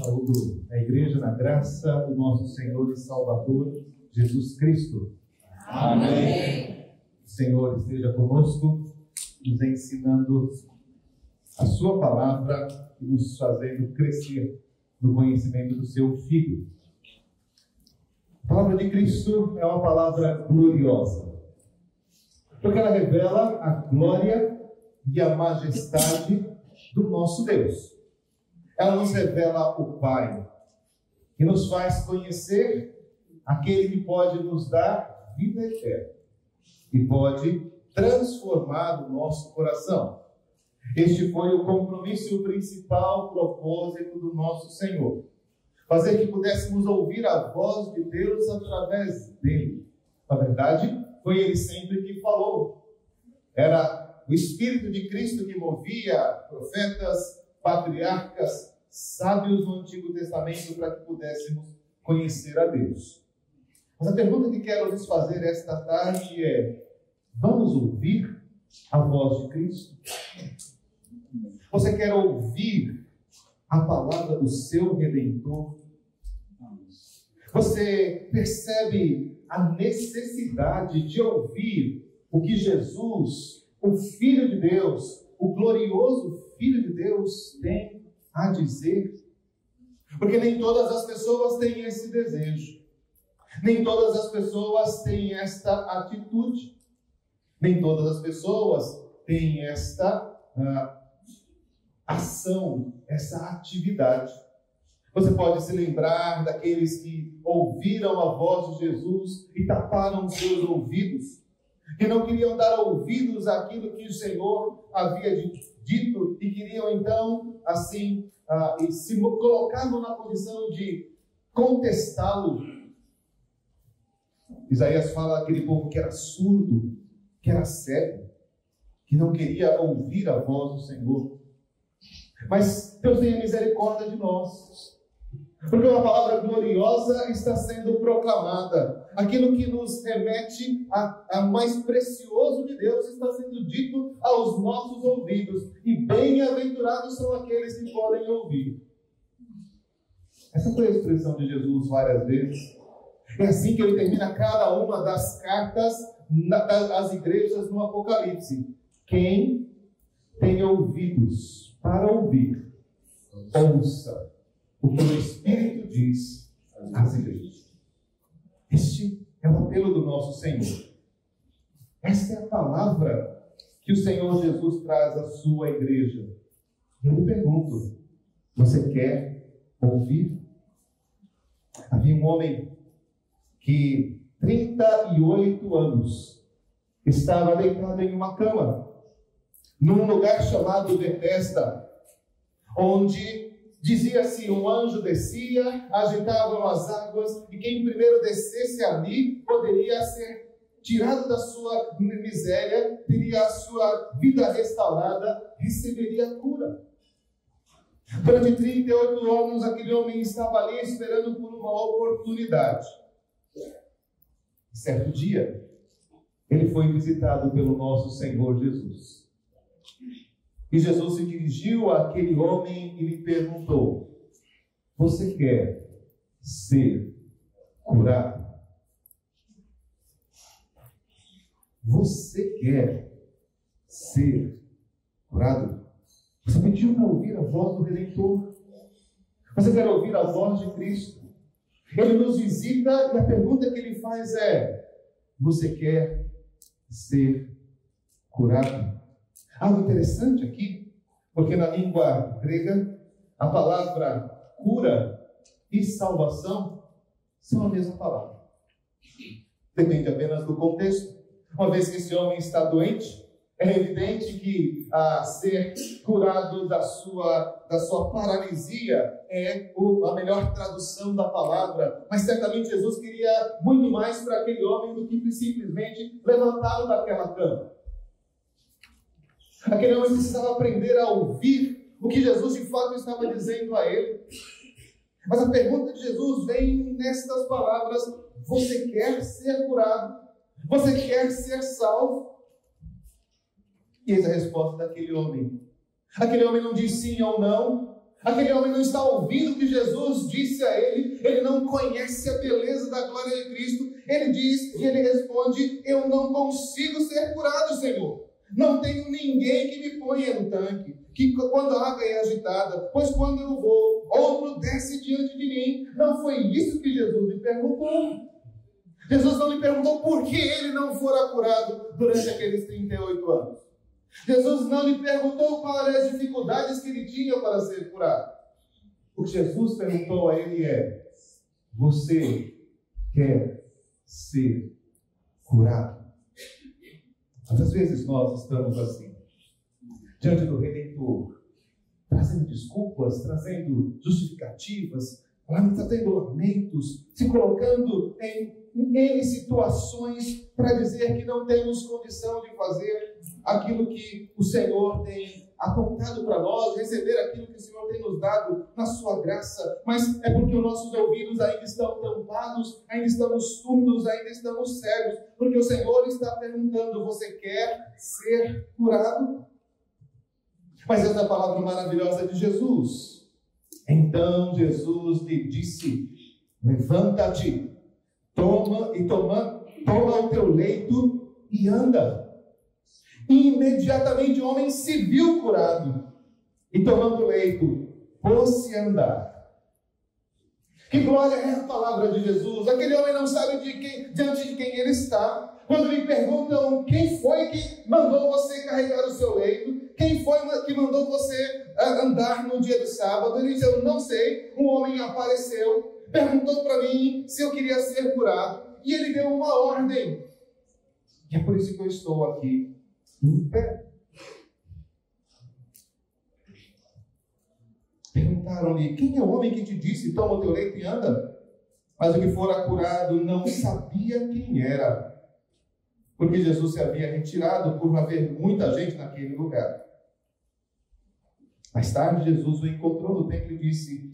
Saúdo a igreja na graça do nosso Senhor e Salvador, Jesus Cristo. Amém. O Senhor esteja conosco, nos ensinando a sua palavra e nos fazendo crescer no conhecimento do seu Filho. A palavra de Cristo é uma palavra gloriosa, porque ela revela a glória e a majestade do nosso Deus. Ela nos revela o Pai, que nos faz conhecer aquele que pode nos dar vida eterna e pode transformar o nosso coração. Este foi o compromisso e o principal propósito do nosso Senhor: fazer que pudéssemos ouvir a voz de Deus através dele. Na verdade, foi ele sempre que falou. Era o Espírito de Cristo que movia profetas, patriarcas, sábios no Antigo Testamento para que pudéssemos conhecer a Deus. Mas a pergunta que quero lhes fazer esta tarde é: vamos ouvir a voz de Cristo? Você quer ouvir a palavra do seu Redentor? Você percebe a necessidade de ouvir o que Jesus, o Filho de Deus, o glorioso Filho de Deus, tem a dizer? Porque nem todas as pessoas têm esse desejo, nem todas as pessoas têm esta atitude, nem todas as pessoas têm esta ação, essa atividade. Você pode se lembrar daqueles que ouviram a voz de Jesus e taparam os seus ouvidos, que não queriam dar ouvidos àquilo que o Senhor havia dito e queriam então, assim, se colocavam na posição de contestá-lo. Isaías fala daquele povo que era surdo, que era cego, que não queria ouvir a voz do Senhor. Mas Deus tenha misericórdia de nós, porque uma palavra gloriosa está sendo proclamada. Aquilo que nos remete a mais precioso de Deus está sendo dito aos nossos ouvidos. E bem-aventurados são aqueles que podem ouvir. Essa foi a expressão de Jesus várias vezes. É assim que ele termina cada uma das cartas às igrejas no Apocalipse. Quem tem ouvidos para ouvir, ouça o que o Espírito diz às igrejas. Este é o apelo do nosso Senhor. Esta é a palavra que o Senhor Jesus traz à sua igreja. Eu me pergunto: você quer ouvir? Havia um homem que 38 anos estava deitado em uma cama, num lugar chamado Betesda, onde dizia-se um anjo descia, agitavam as águas, e quem primeiro descesse ali poderia ser tirado da sua miséria, teria a sua vida restaurada, receberia cura. Durante 38 anos, aquele homem estava ali esperando por uma oportunidade. Certo dia, ele foi visitado pelo nosso Senhor Jesus. E Jesus se dirigiu àquele homem e lhe perguntou: você quer ser curado? Você quer ser curado? Você pediu para ouvir a voz do Redentor. Você quer ouvir a voz de Cristo? Ele nos visita e a pergunta que ele faz é: você quer ser curado? Algo interessante aqui, porque na língua grega, a palavra cura e salvação são a mesma palavra. Depende apenas do contexto. Uma vez que esse homem está doente, é evidente que ser curado da sua paralisia é a melhor tradução da palavra. Mas certamente Jesus queria muito mais para aquele homem do que simplesmente levantá-lo daquela cama. Aquele homem precisava aprender a ouvir o que Jesus de fato estava dizendo a ele. Mas a pergunta de Jesus vem nestas palavras: você quer ser curado? Você quer ser salvo? E eis a resposta daquele homem. Aquele homem não diz sim ou não. Aquele homem não está ouvindo o que Jesus disse a ele, ele não conhece a beleza da glória de Cristo. Ele diz e ele responde: eu não consigo ser curado, Senhor. Não tenho ninguém que me ponha no tanque, que quando a água é agitada, pois quando eu vou, outro desce diante de mim. Não foi isso que Jesus lhe perguntou. Jesus não lhe perguntou por que ele não fora curado durante aqueles 38 anos. Jesus não lhe perguntou quais eram as dificuldades que ele tinha para ser curado. O que Jesus perguntou a ele é: você quer ser curado? Quantas vezes nós estamos assim, diante do Redentor, trazendo desculpas, trazendo justificativas, trazendo lamentos, se colocando em situações para dizer que não temos condição de fazer aquilo que o Senhor tem apontado para nós, receber aquilo que o Senhor tem nos dado na sua graça, mas é porque os nossos ouvidos ainda estão tampados, ainda estamos surdos, ainda estamos cegos, porque o Senhor está perguntando: você quer ser curado? Mas essa é a palavra maravilhosa de Jesus. Então Jesus lhe disse: levanta-te, toma o teu leito e anda. E imediatamente o homem se viu curado e, tomando o leito, pôs-se a andar. Que glória é a palavra de Jesus! Aquele homem não sabe diante de quem ele está. Quando lhe perguntam: quem foi que mandou você carregar o seu leito? Quem foi que mandou você andar no dia do sábado? Ele diz: eu não sei. Um homem apareceu, perguntou para mim se eu queria ser curado, e ele deu uma ordem. E é por isso que eu estou aqui em pé. Perguntaram-lhe: quem é o homem que te disse: toma o teu leito e anda? Mas o que fora curado não sabia quem era, porque Jesus se havia retirado por haver muita gente naquele lugar. Mais tarde Jesus o encontrou no templo e disse: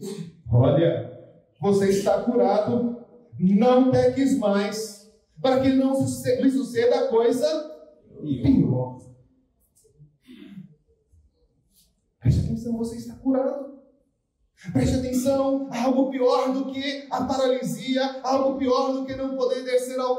olha, você está curado, não peques mais, para que não lhe suceda coisa pior. Preste atenção, você está curado. Preste atenção, algo pior do que a paralisia, algo pior do que não poder descer ao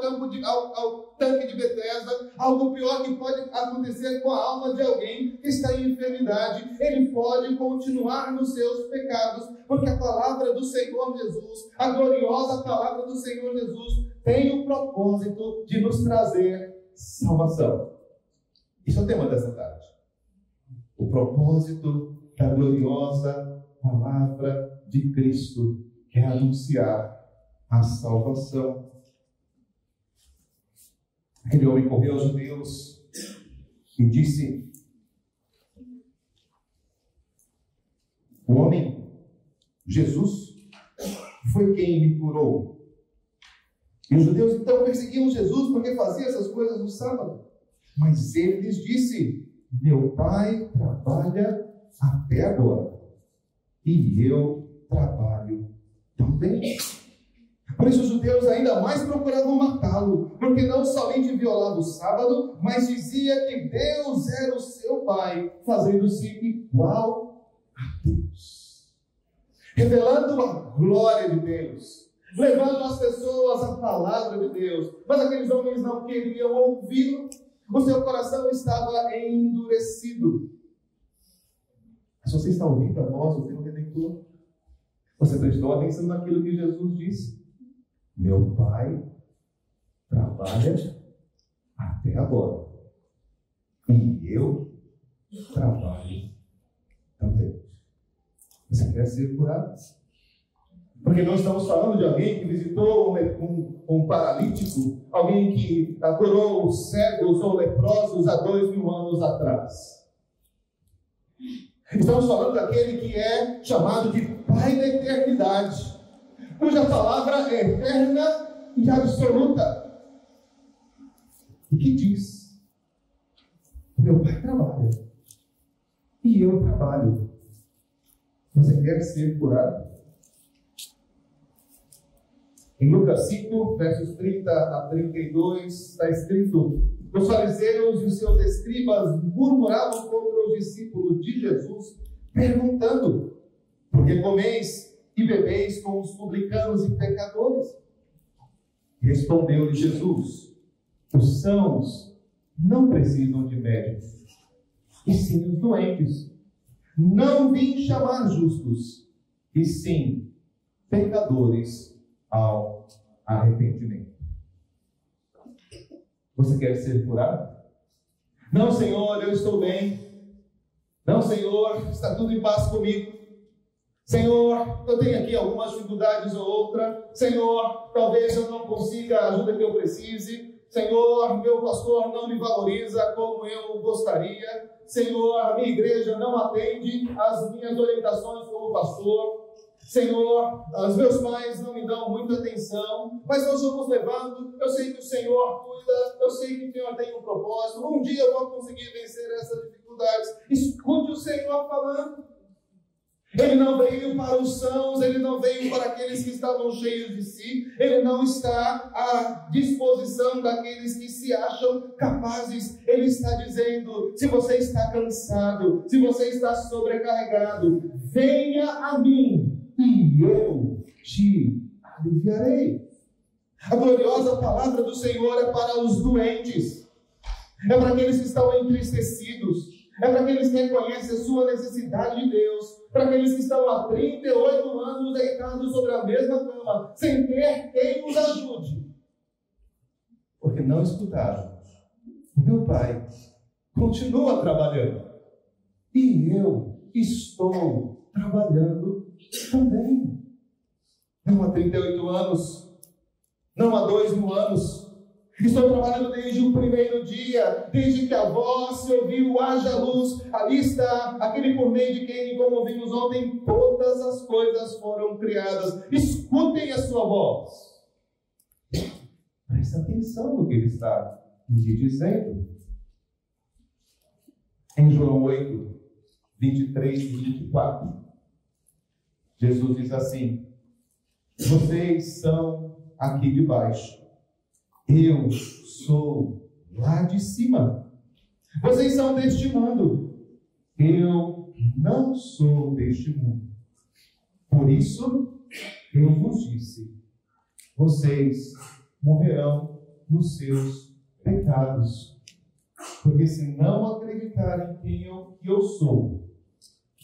tanque de Betesda, algo pior que pode acontecer com a alma de alguém que está em enfermidade. Ele pode continuar nos seus pecados, porque a palavra do Senhor Jesus, a gloriosa palavra do Senhor Jesus, tem o propósito de nos trazer salvação. Isso é o tema dessa tarde. O propósito da gloriosa palavra de Cristo, que é anunciar a salvação. Aquele homem correu aos judeus e disse: o homem, Jesus, foi quem me curou. E os judeus então perseguiam Jesus porque fazia essas coisas no sábado. Mas ele lhes disse: meu pai trabalha até agora, e eu trabalho também. Por isso os judeus ainda mais procuravam matá-lo, porque não somente violava o sábado, mas dizia que Deus era o seu pai, fazendo-se igual a Deus, revelando a glória de Deus, levando às pessoas a palavra de Deus. Mas aqueles homens não queriam ouvi-lo, o seu coração estava endurecido. Mas você está ouvindo a voz do teu Redentor? Você prestou atenção naquilo que Jesus disse? Meu pai trabalha até agora, e eu trabalho também. Você quer ser curado? Porque nós estamos falando de alguém que visitou um paralítico, alguém que curou os cegos ou leprosos há 2000 anos atrás. Estamos falando daquele que é chamado de Pai da Eternidade, cuja palavra é eterna e absoluta. E que diz: meu pai trabalha e eu trabalho. Você quer ser curado? Em Lucas 5, versos 30 a 32, está escrito: os fariseus e os seus escribas murmuravam contra os discípulos de Jesus, perguntando: Porque comeis e bebeis com os publicanos e pecadores? Respondeu-lhe Jesus: os sãos não precisam de médico, e sim os doentes. Não vim chamar justos, e sim pecadores ao arrependimento. Você quer ser curado? Não, Senhor, eu estou bem. Não, Senhor, está tudo em paz comigo. Senhor, eu tenho aqui algumas dificuldades ou outra. Senhor, talvez eu não consiga a ajuda que eu precise. Senhor, meu pastor não me valoriza como eu gostaria. Senhor, a minha igreja não atende às minhas orientações como pastor. Senhor, os meus pais não me dão muita atenção, mas nós vamos levando. Eu sei que o Senhor cuida, eu sei que o Senhor tem um propósito. Um dia eu vou conseguir vencer essas dificuldades. Escute o Senhor falando. Ele não veio para os sãos, ele não veio para aqueles que estavam cheios de si, ele não está à disposição daqueles que se acham capazes. Ele está dizendo: se você está cansado, se você está sobrecarregado, venha a mim e eu te aliviarei. A gloriosa palavra do Senhor é para os doentes, é para aqueles que estão entristecidos, é para aqueles que reconhecem a sua necessidade de Deus, para aqueles que estão há 38 anos deitados sobre a mesma cama, sem ter quem os ajude, porque não escutaram. O meu Pai continua trabalhando, e eu estou trabalhando também. Não há 38 anos, não há 2.000 anos. Estou trabalhando desde o primeiro dia, desde que a voz se ouviu, haja luz. Ali está aquele por meio de quem, como ouvimos ontem, todas as coisas foram criadas. Escutem a sua voz. Preste atenção no que ele está nos dizendo. Em João 8, 23 e 24, Jesus diz assim: vocês são aqui de baixo, eu sou lá de cima. Vocês são deste mundo, eu não sou deste mundo. Por isso eu vos disse: vocês morrerão nos seus pecados. Porque se não acreditarem em quem eu sou,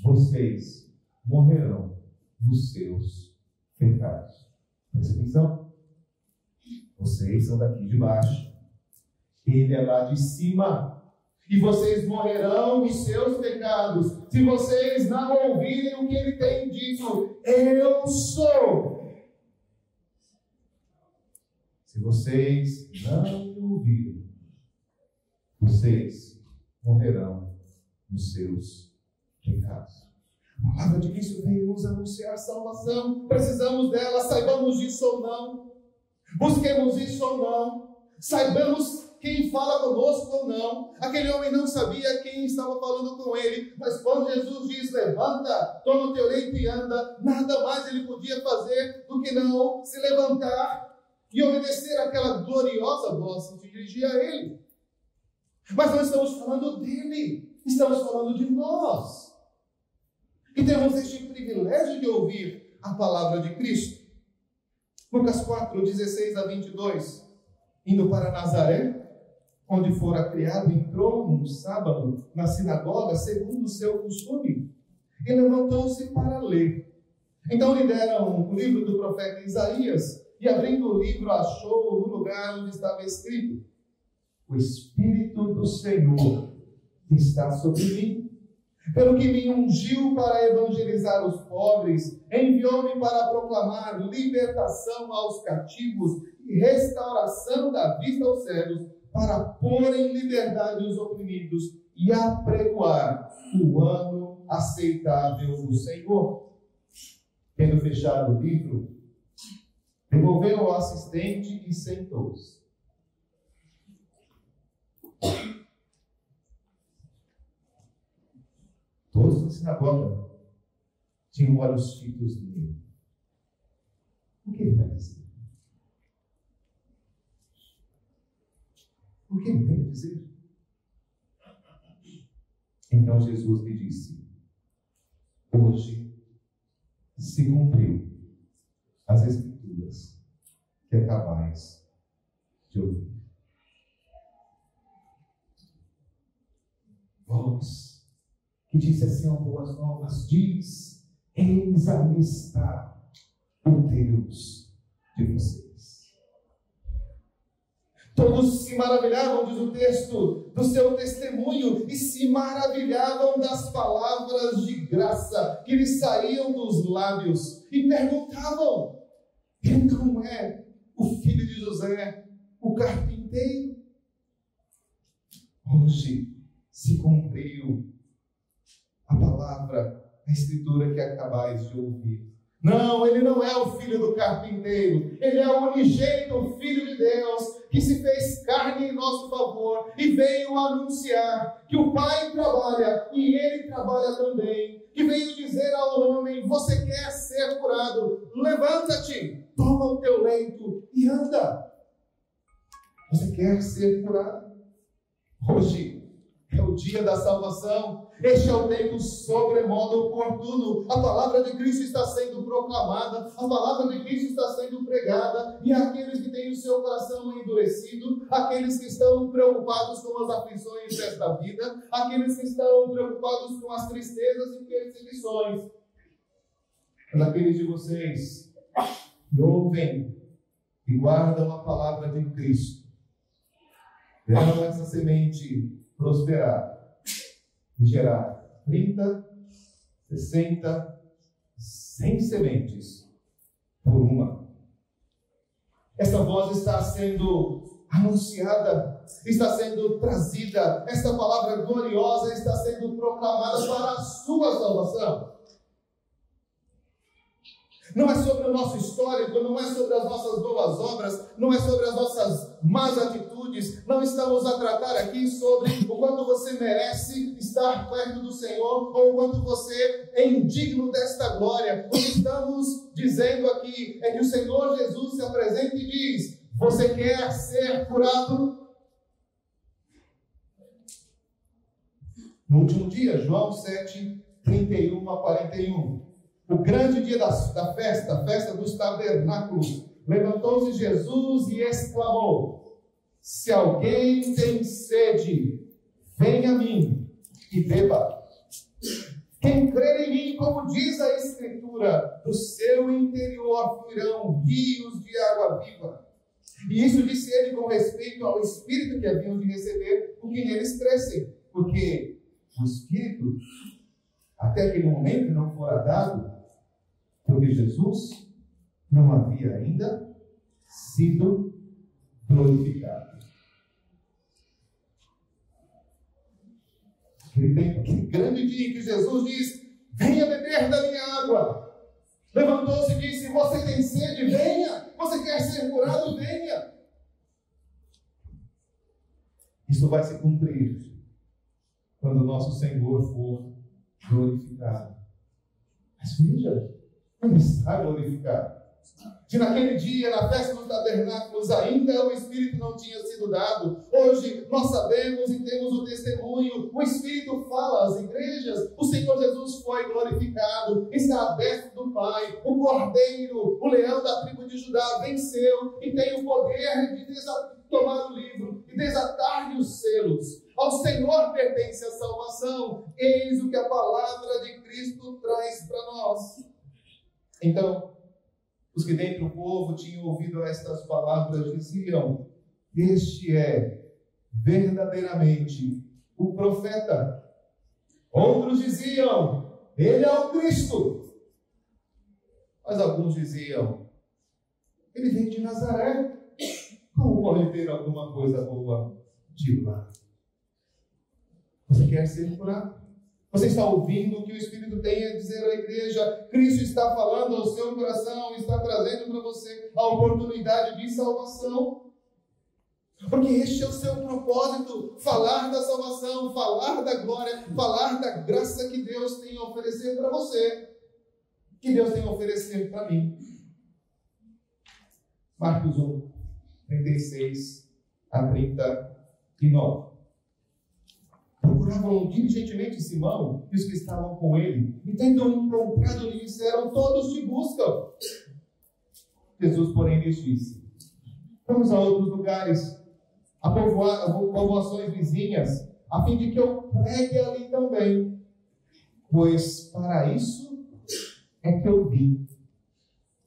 vocês morrerão nos seus pecados. Presta atenção. Vocês são daqui de baixo, ele é lá de cima, e vocês morrerão nos seus pecados, se vocês não ouvirem o que ele tem dito: eu sou. Se vocês não me ouvirem, vocês morrerão nos seus pecados. A palavra de Cristo veio nos anunciar salvação. Precisamos dela, saibamos disso ou não, busquemos isso ou não, saibamos quem fala conosco ou não. Aquele homem não sabia quem estava falando com ele, mas quando Jesus diz: levanta, toma o teu leito e anda, nada mais ele podia fazer do que não se levantar e obedecer àquela gloriosa voz que se dirigia a ele. Mas não estamos falando dele, estamos falando de nós, e temos este privilégio de ouvir a palavra de Cristo. Lucas 4, 16 a 22. Indo para Nazaré, onde fora criado, entrou num sábado na sinagoga, segundo o seu costume, e levantou-se para ler. Então lhe deram o livro do profeta Isaías, e abrindo o livro, achou no lugar onde estava escrito: o Espírito do Senhor está sobre mim, pelo que me ungiu para evangelizar os pobres, enviou-me para proclamar libertação aos cativos e restauração da vista aos cegos, para pôr em liberdade os oprimidos e apregoar o ano aceitável do Senhor. Tendo fechado o livro, devolveu ao assistente e sentou-se. Todos na sinagoga tinham olhos fitos nele. O que ele vai dizer? O que ele tem a dizer? Então Jesus lhe disse: hoje se cumpriu as Escrituras que acabais de ouvir. Voz que disse assim ao Boas Novas, diz: eis aí está o Deus de vocês. Todos se maravilhavam, diz o texto, do seu testemunho e se maravilhavam das palavras de graça que lhes saíam dos lábios e perguntavam: ele não é o filho de José, o carpinteiro? Hoje se cumpriu a palavra, a escritura que acabais de ouvir. Não, ele não é o filho do carpinteiro, ele é o unigênito Filho de Deus, que se fez carne em nosso favor e veio anunciar que o Pai trabalha e ele trabalha também, que veio dizer ao homem: você quer ser curado? Levanta-te, toma o teu leito e anda. Você quer ser curado? Hoje é o dia da salvação. Este é o tempo sobremodo oportuno. A palavra de Cristo está sendo proclamada, a palavra de Cristo está sendo pregada, e aqueles que têm o seu coração endurecido, aqueles que estão preocupados com as aflições desta vida, aqueles que estão preocupados com as tristezas e perseguições, mas aqueles de vocês que ouvem e guardam a palavra de Cristo, verão essa semente prosperar e gerar 30, 60, 100 sementes por uma. Essa voz está sendo anunciada, está sendo trazida, esta palavra gloriosa está sendo proclamada para a sua salvação. Não é sobre o nosso histórico, não é sobre as nossas boas obras, não é sobre as nossas más atitudes. Não estamos a tratar aqui sobre o quanto você merece estar perto do Senhor ou o quanto você é indigno desta glória. O que estamos dizendo aqui é que o Senhor Jesus se apresenta e diz: você quer ser curado? No último dia, João 7, 31 a 41. O grande dia da festa, a festa dos tabernáculos, levantou-se Jesus e exclamou: se alguém tem sede, venha a mim e beba. Quem crer em mim, como diz a Escritura, do seu interior fluirão rios de água viva. E isso disse ele com respeito ao Espírito que haviam de receber, o que neles crescem, porque o Espírito, até aquele momento, não fora dado, porque Jesus não havia ainda sido glorificado. Aquele grande dia em que Jesus diz: venha beber da minha água. Levantou-se e disse: você tem sede? Venha. Você quer ser curado? Venha. Isso vai se cumprir quando o nosso Senhor for glorificado. Mas veja, ele está glorificado. Se naquele dia, na festa dos tabernáculos, ainda o Espírito não tinha sido dado, hoje nós sabemos e temos o testemunho, o Espírito fala às igrejas, o Senhor Jesus foi glorificado, está aberto do Pai, o Cordeiro, o leão da tribo de Judá venceu e tem o poder de tomar o livro e desatar-lhe os selos. Ao Senhor pertence a salvação. Eis o que a palavra de Cristo traz para nós. Então, os que dentre o povo tinham ouvido estas palavras diziam: este é verdadeiramente o profeta. Outros diziam: ele é o Cristo. Mas alguns diziam: ele vem de Nazaré. Como pode ter alguma coisa boa de lá? Você quer ser curado? Você está ouvindo o que o Espírito tem a dizer à igreja? Cristo está falando ao seu coração, está trazendo para você a oportunidade de salvação. Porque este é o seu propósito, falar da salvação, falar da glória, falar da graça que Deus tem a oferecer para você, que Deus tem a oferecer para mim. Marcos 1, 36 a 39. procuravam diligentemente Simão e os que estavam com ele, e tendo encontrado, lhe disseram: todos te buscam. Jesus, porém, lhes disse: vamos a outros lugares, a povoações vizinhas, a fim de que eu pregue ali também, pois para isso é que eu vim.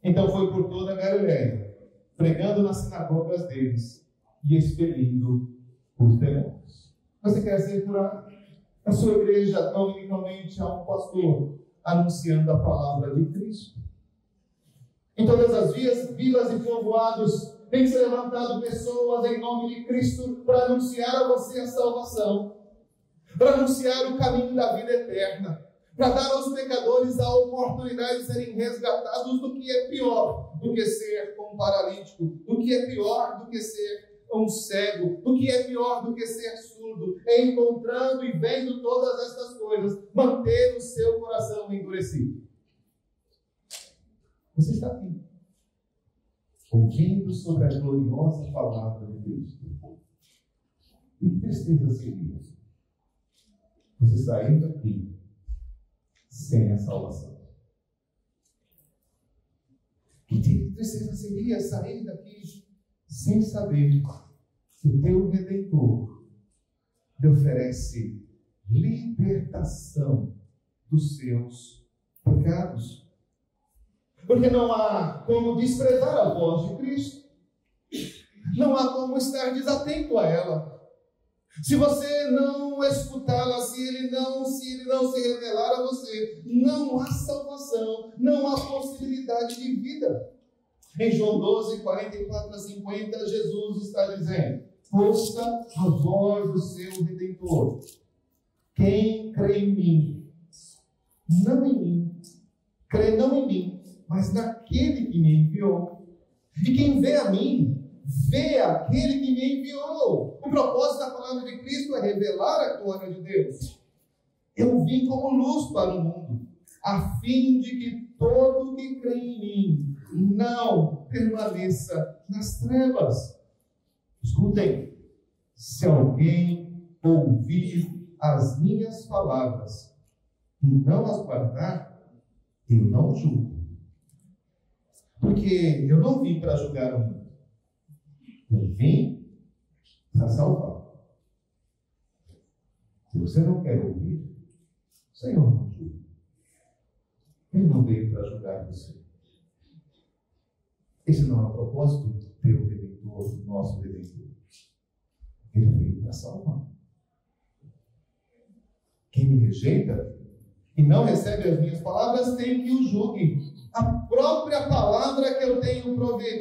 Então foi por toda a Galileia, pregando nas sinagogas deles e expelindo os demônios. Você quer ser curado? A sua igreja dominicalmente há um pastor anunciando a palavra de Cristo. Em todas as vilas e povoados tem se levantado pessoas em nome de Cristo para anunciar a você a salvação, para anunciar o caminho da vida eterna, para dar aos pecadores a oportunidade de serem resgatados do que é pior do que ser um paralítico, do que é pior do que ser um cego, do que é pior do que ser surdo, encontrando e vendo todas estas coisas, manter o seu coração endurecido. Você está aqui, ouvindo sobre a gloriosa palavra de Deus. E que tristeza seria você sair daqui sem a salvação. Que tristeza seria sair daqui sem saber que o teu Redentor te oferece libertação dos seus pecados. Porque não há como desprezar a voz de Cristo. Não há como estar desatento a ela. Se você não escutá-la, se ele não se revelar a você, não há salvação, não há possibilidade de vida. Em João 12, 44 a 50, Jesus está dizendo: ouça a voz do seu Redentor. Quem crê em mim, não em mim, crê não em mim, mas naquele que me enviou. E quem vê a mim, vê aquele que me enviou. O propósito da palavra de Cristo é revelar a glória de Deus. Eu vim como luz para o mundo, a fim de que todo que crê em mim não permaneça nas trevas. Escutem, se alguém ouvir as minhas palavras e não as guardar, eu não julgo. Porque eu não vim para julgar o mundo. Eu vim para salvar. Se você não quer ouvir, o Senhor não julga. Ele não veio para julgar você. Esse não é o propósito do teu Redentor, do nosso Redentor. Ele veio para salvar. Quem me rejeita e não recebe as minhas palavras tem que o julgue. A própria palavra que eu tenho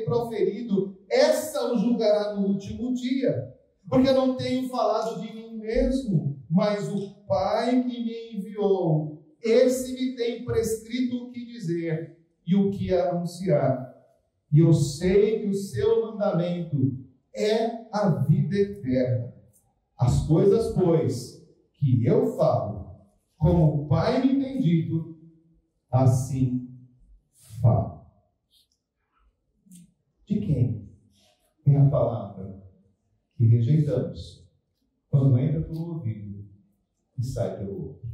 proferido, essa o julgará no último dia. Porque eu não tenho falado de mim mesmo, mas o Pai que me enviou, esse me tem prescrito o que dizer e o que anunciar. E eu sei que o seu mandamento é a vida eterna. As coisas, pois, que eu falo, como o Pai me tem dito, assim falo. De quem é a palavra que rejeitamos quando entra pelo ouvido e sai pelo outro?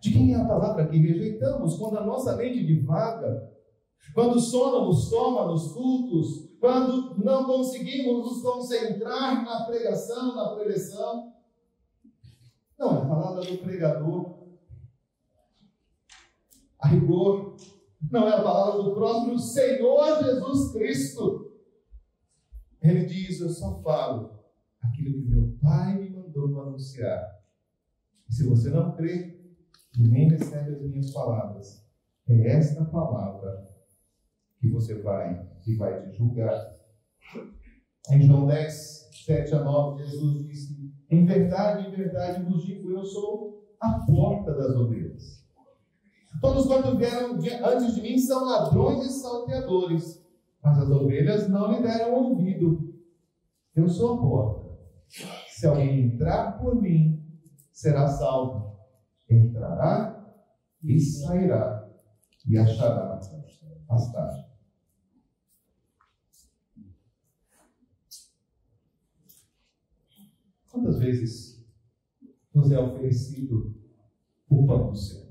De quem é a palavra que rejeitamos quando a nossa mente divaga, quando o sono nos toma nos cultos, quando não conseguimos nos concentrar na pregação, na preleção? Não, é a palavra do pregador. A rigor, não é a palavra do próprio Senhor Jesus Cristo. Ele diz: eu só falo aquilo que meu Pai me mandou anunciar. E se você não crê e nem recebe as minhas palavras, é esta palavra que você vai te julgar. Em João 10, 7 a 9, Jesus disse: em verdade vos digo, eu sou a porta das ovelhas. Todos quantos vieram antes de mim são ladrões e salteadores, mas as ovelhas não lhe deram ouvido. Eu sou a porta. Se alguém entrar por mim, será salvo. Entrará e sairá e achará pastagem. Quantas vezes nos é oferecido o pão do céu?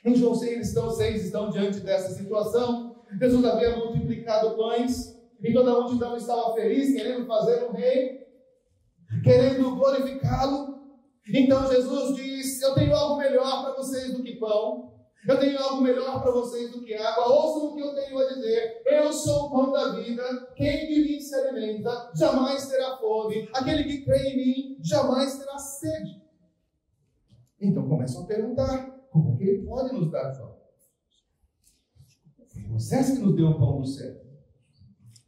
Em João 6 estão diante dessa situação. Jesus havia multiplicado pães e toda a multidão estava feliz, querendo fazer um rei, querendo glorificá-lo. Então Jesus diz: eu tenho algo melhor para vocês do que pão, eu tenho algo melhor para vocês do que água. Ouçam o que eu tenho a dizer: eu sou o pão da vida, quem de mim se alimenta jamais terá fome, aquele que crê em mim jamais terá sede. Então começam a perguntar: como é que ele pode nos dar pão? Foi Moisés que nos deu o pão do céu.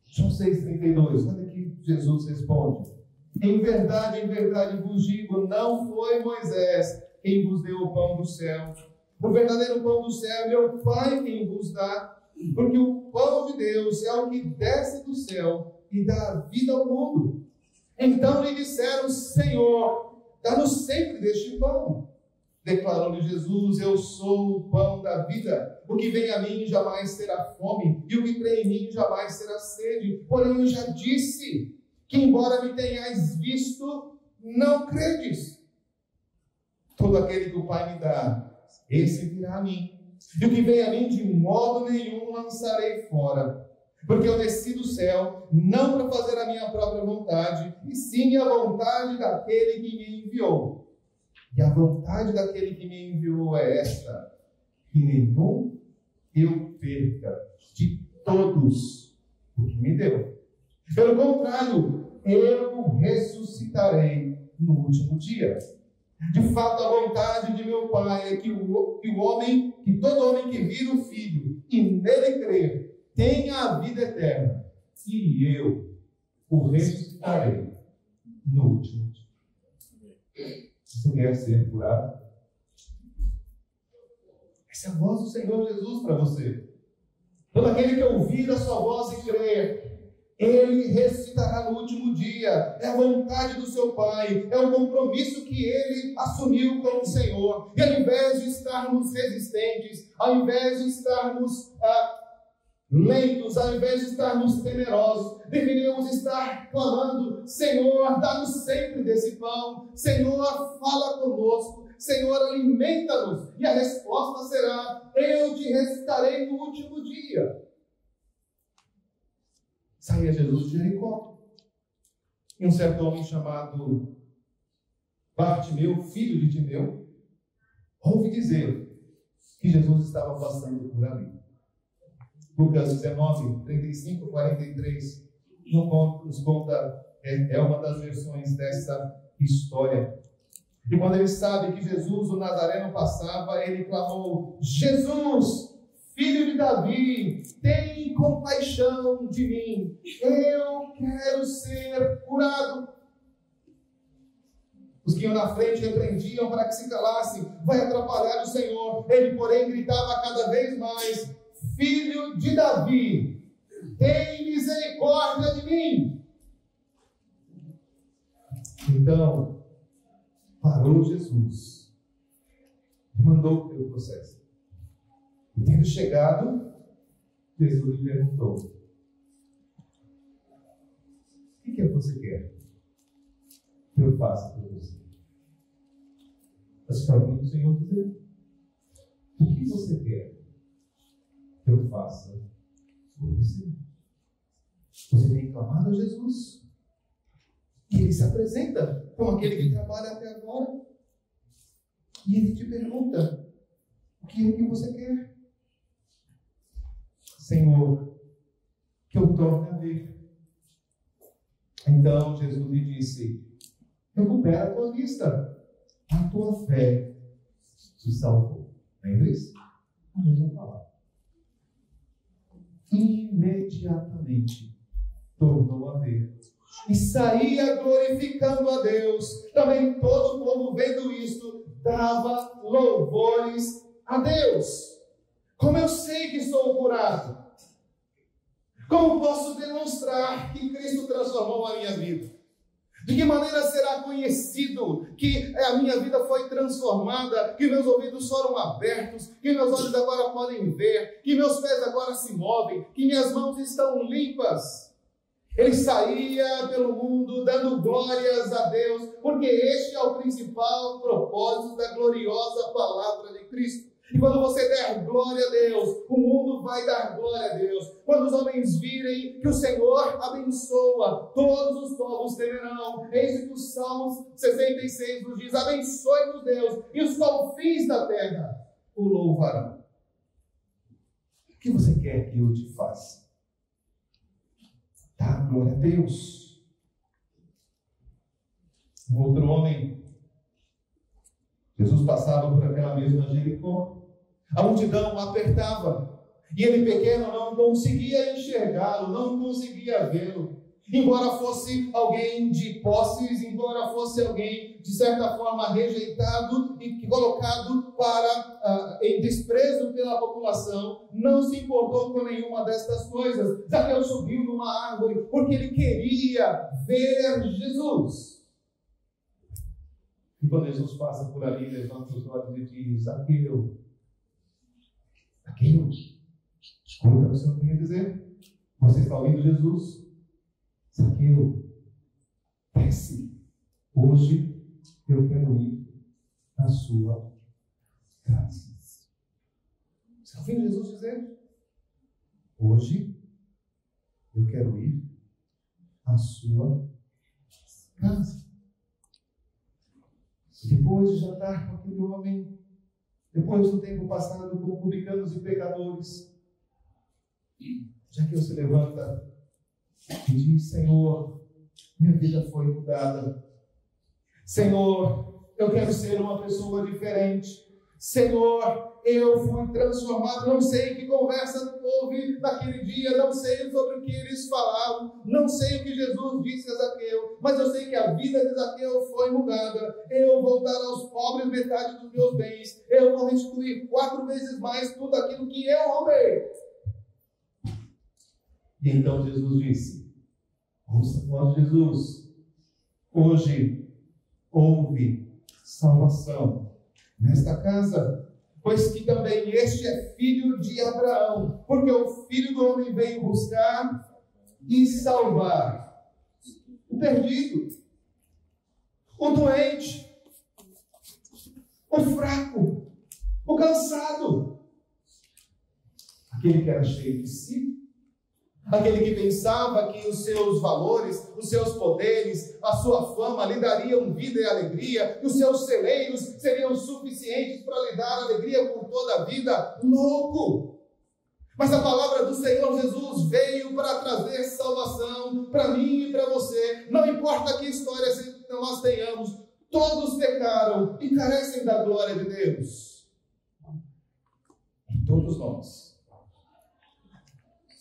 João 6,32, olha que Jesus responde: em verdade vos digo, não foi Moisés quem vos deu o pão do céu. O verdadeiro pão do céu é meu Pai quem vos dá, porque o pão de Deus é o que desce do céu e dá vida ao mundo. Então lhe disseram: Senhor, dá-nos sempre deste pão. Declarou-lhe Jesus: eu sou o pão da vida. O que vem a mim jamais terá fome, e o que crê em mim jamais terá sede. Porém eu já disse que, embora me tenhais visto, não credes. Todo aquele que o Pai me dá, esse virá a mim. E o que vem a mim, de modo nenhum lançarei fora. Porque eu desci do céu, não para fazer a minha própria vontade, e sim a vontade daquele que me enviou. E a vontade daquele que me enviou é esta: que nenhum eu perca de todos o que me deu. Pelo contrário, eu ressuscitarei no último dia. De fato, a vontade de meu Pai é que todo homem que vira o Filho e nele crer, tenha a vida eterna, e eu o ressuscitarei no último dia. Você quer ser curado? Essa é a voz do Senhor Jesus para você. Todo aquele que ouvir a sua voz e crer, ele ressuscitará no último dia. É a vontade do seu Pai, é o compromisso que ele assumiu com o Senhor. E ao invés de estarmos resistentes, ao invés de estarmos lentos, ao invés de estarmos temerosos, deveríamos estar clamando: Senhor, dá-nos sempre desse pão. Senhor, fala conosco. Senhor, alimenta-nos. E a resposta será: eu te ressuscitarei no último dia. Saía Jesus de Jericó, e um certo homem chamado Bartimeu, filho de Timeu, ouve dizer que Jesus estava passando por ali. Lucas 19, 35, 43, nos conta, é uma das versões dessa história. E quando ele sabe que Jesus, o Nazareno, passava, ele clamou: Jesus, filho de Davi, tem compaixão de mim, eu quero ser curado. Os que iam na frente repreendiam para que se calassem: vai atrapalhar o Senhor. Ele, porém, gritava cada vez mais: Filho de Davi, tem misericórdia de mim. Então, parou Jesus e mandou pelo processo. E tendo chegado, Jesus lhe perguntou: o que você quer que eu faça por você? Você está ouvindo o Senhor dizer: o que você quer que eu faça por você? Você tem clamado a Jesus, e ele se apresenta como aquele que trabalha até agora, e ele te pergunta: o que é que você quer? Senhor, que eu torne a ver. Então Jesus lhe disse: recupera a tua vista, a tua fé te salvou. Lembre-se? A mesma palavra. Imediatamente tornou a ver e saía glorificando a Deus. Também todo o povo, vendo isto, dava louvores a Deus. Como eu sei que sou curado? Como posso demonstrar que Cristo transformou a minha vida? De que maneira será conhecido que a minha vida foi transformada, que meus ouvidos foram abertos, que meus olhos agora podem ver, que meus pés agora se movem, que minhas mãos estão limpas? Ele saía pelo mundo dando glórias a Deus, porque este é o principal propósito da gloriosa palavra de Cristo. E quando você der glória a Deus, o mundo vai dar glória a Deus. Quando os homens virem que o Senhor abençoa, todos os povos temerão. Eis que o Salmo 66 nos diz: abençoe-nos Deus, e os confins da terra o louvarão. O que você quer que eu te faça? Dá glória a Deus. Um outro homem, Jesus passava por aquela mesma Jericó. A multidão o apertava, e ele pequeno não conseguia enxergá-lo, não conseguia vê-lo. Embora fosse alguém de posses, embora fosse alguém de certa forma rejeitado e colocado em desprezo pela população, não se importou com nenhuma destas coisas. Zaqueu subiu numa árvore porque ele queria ver Jesus. E quando Jesus passa por ali, levanta os olhos e diz: Zaqueu, escuta o que o Senhor tem a dizer. Você está ouvindo Jesus? Zaqueu, desce. Hoje eu quero ir à sua casa. Você está ouvindo Jesus dizer? Hoje eu quero ir à sua casa. Depois de jantar com aquele homem, depois do tempo passado com publicanos e pecadores, Zaqueu se levanta e diz: Senhor, minha vida foi mudada. Senhor, eu quero ser uma pessoa diferente. Senhor, eu fui transformado. Não sei que conversa houve naquele dia, não sei sobre o que eles falavam, não sei o que Jesus disse a Zaqueu, mas eu sei que a vida de Zaqueu foi mudada. Eu vou dar aos pobres metade dos meus bens, eu vou restituir 4 vezes mais tudo aquilo que eu roubei. E então Jesus disse: ouça a voz de Jesus, hoje houve salvação nesta casa, pois que também este é filho de Abraão, porque o Filho do Homem veio buscar e salvar o perdido, o doente, o fraco, o cansado, aquele que era cheio de si, aquele que pensava que os seus valores, os seus poderes, a sua fama lhe dariam vida e alegria, que os seus celeiros seriam suficientes para lhe dar alegria por toda a vida. Louco! Mas a palavra do Senhor Jesus veio para trazer salvação para mim e para você. Não importa que história nós tenhamos, todos pecaram e carecem da glória de Deus. E todos nós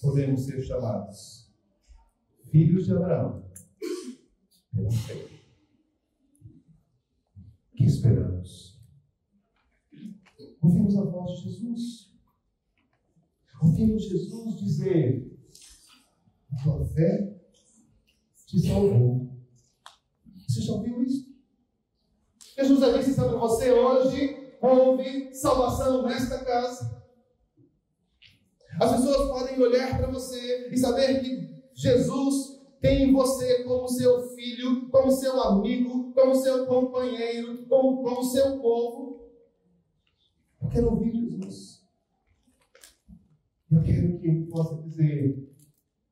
podemos ser chamados filhos de Abraão pela fé. O que esperamos? Ouvimos a voz de Jesus. Ouvimos Jesus dizer: a tua fé te salvou. Você já ouviu isso? Jesus já disse sobre você: hoje houve salvação nesta casa. As pessoas podem olhar para você e saber que Jesus tem você como seu filho, como seu amigo, como seu companheiro, como seu povo. Eu quero ouvir Jesus. Eu quero que ele possa dizer: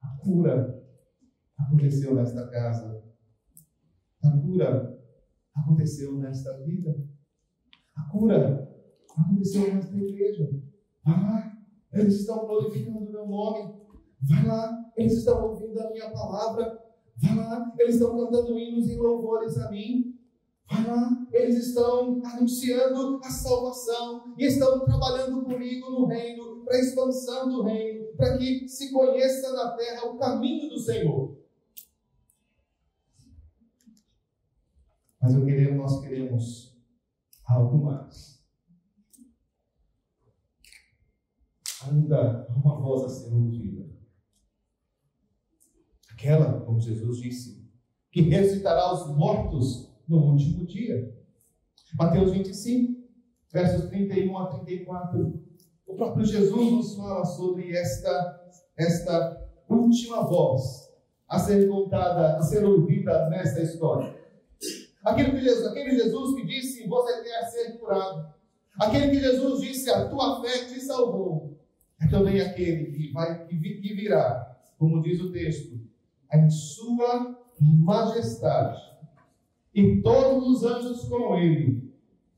a cura aconteceu nesta casa. A cura aconteceu nesta vida. A cura aconteceu nesta igreja. Vai lá. Eles estão glorificando o meu nome. Vai lá, eles estão ouvindo a minha palavra. Vai lá, eles estão cantando hinos e louvores a mim. Vai lá, eles estão anunciando a salvação e estão trabalhando comigo no reino, para a expansão do reino, para que se conheça na terra o caminho do Senhor. Mas nós queremos algo mais. Ainda há uma voz a ser ouvida. Aquela, como Jesus disse, que ressuscitará os mortos no último dia. Mateus 25, versos 31 a 34. O próprio Jesus nos fala sobre esta última voz a ser contada, a ser ouvida nesta história. Aquele Jesus que disse: você quer ser curado. Aquele que Jesus disse: a tua fé te salvou. É também aquele que virá, como diz o texto, em sua majestade, e todos os anjos com ele,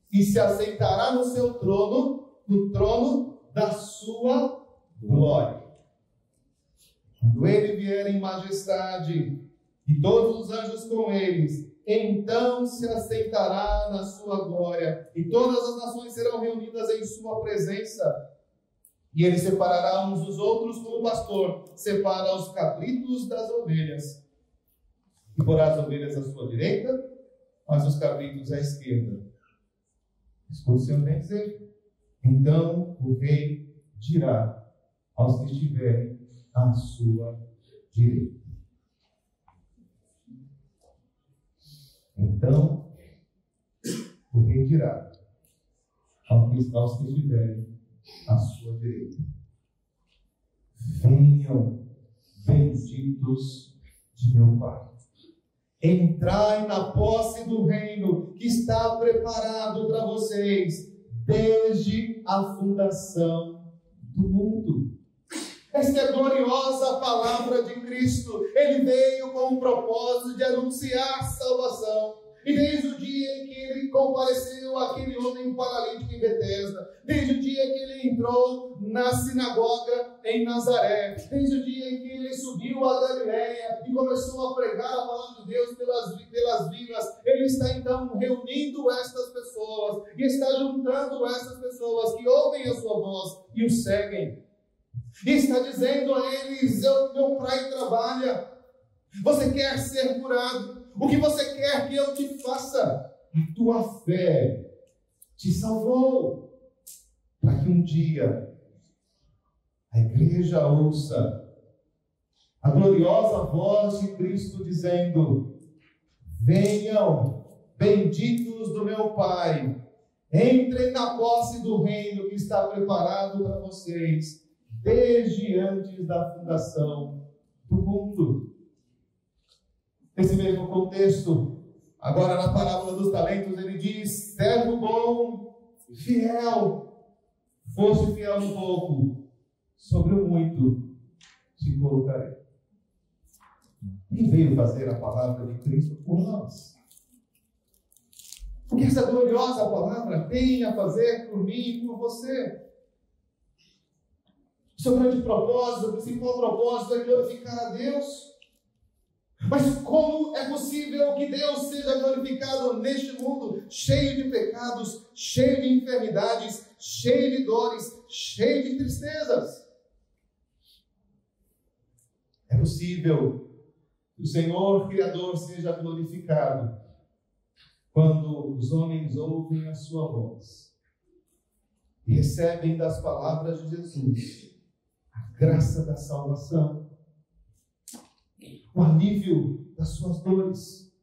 e se assentará no seu trono, no trono da sua glória. Quando ele vier em majestade, e todos os anjos com eles, então se assentará na sua glória, e todas as nações serão reunidas em sua presença. E ele separará uns dos outros, como o pastor separa os cabritos das ovelhas. E porá as ovelhas à sua direita, mas os cabritos à esquerda. Escuta o Senhor bem dizer. Então o rei dirá aos que estiverem à sua direita. Então o rei dirá aos que estiverem à sua direita: venham, benditos de meu Pai. Entrai na posse do reino que está preparado para vocês desde a fundação do mundo. Esta é a gloriosa palavra de Cristo. Ele veio com o propósito de anunciar salvação. E desde o dia em que ele compareceu àquele homem paralítico em Betesda, desde o dia em que ele entrou na sinagoga em Nazaré, desde o dia em que ele subiu a Galileia e começou a pregar a palavra de Deus pelas vilas, ele está então reunindo estas pessoas e está juntando essas pessoas que ouvem a sua voz e o seguem. E está dizendo a eles: meu Pai trabalha. Você quer ser curado? O que você quer que eu te faça? A tua fé te salvou. Para que um dia a igreja ouça a gloriosa voz de Cristo dizendo: venham, benditos do meu Pai, entrem na posse do reino que está preparado para vocês desde antes da fundação do mundo. Nesse mesmo contexto, agora na parábola dos talentos, ele diz: servo bom, fiel, foste fiel no pouco, sobre o muito te colocarei. Ele veio fazer a palavra de Cristo por nós. O que essa gloriosa palavra tem a fazer por mim e por você? O seu grande propósito, o principal propósito é glorificar a Deus. Mas como é possível que Deus seja glorificado neste mundo cheio de pecados, cheio de enfermidades, cheio de dores, cheio de tristezas? É possível que o Senhor Criador seja glorificado quando os homens ouvem a sua voz e recebem das palavras de Jesus a graça da salvação, o alívio das suas dores,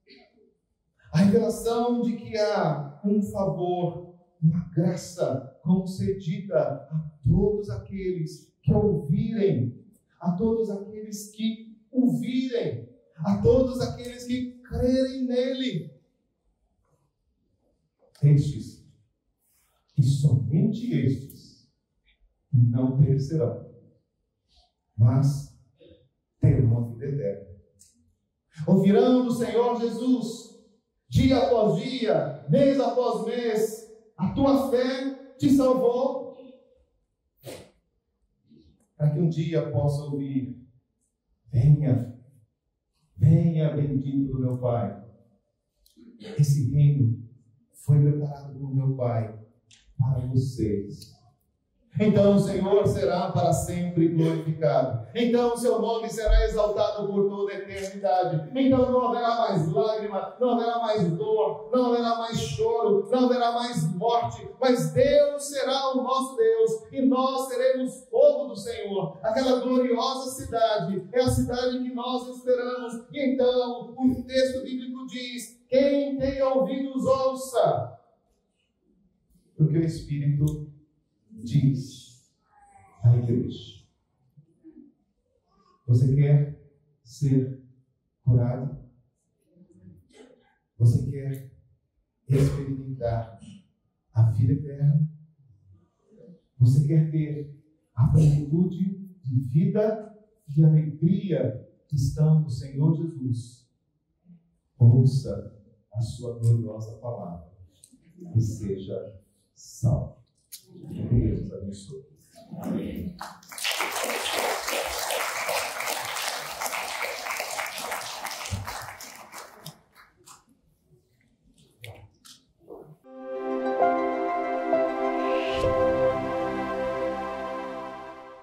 a revelação de que há um favor, uma graça concedida a todos aqueles que ouvirem, a todos aqueles que ouvirem, a todos aqueles que crerem nele. Estes, e somente estes, não perecerão, mas terão a vida eterna. Ouvirão do Senhor Jesus, dia após dia, mês após mês: a tua fé te salvou. Para que um dia possa ouvir: venha, venha, bendito do meu Pai. Esse reino foi preparado por meu Pai para vocês. Então o Senhor será para sempre glorificado. Então o seu nome será exaltado por toda a eternidade. Então não haverá mais lágrima, não haverá mais dor, não haverá mais choro, não haverá mais morte. Mas Deus será o nosso Deus e nós seremos povo do Senhor. Aquela gloriosa cidade é a cidade que nós esperamos. E então o texto bíblico diz: quem tem ouvidos ouça o que o Espírito diz à igreja. Você quer ser curado? Você quer experimentar a vida eterna? Você quer ter a plenitude de vida e alegria que estão no Senhor Jesus? Ouça a sua gloriosa palavra e seja salvo. Que Deus abençoe.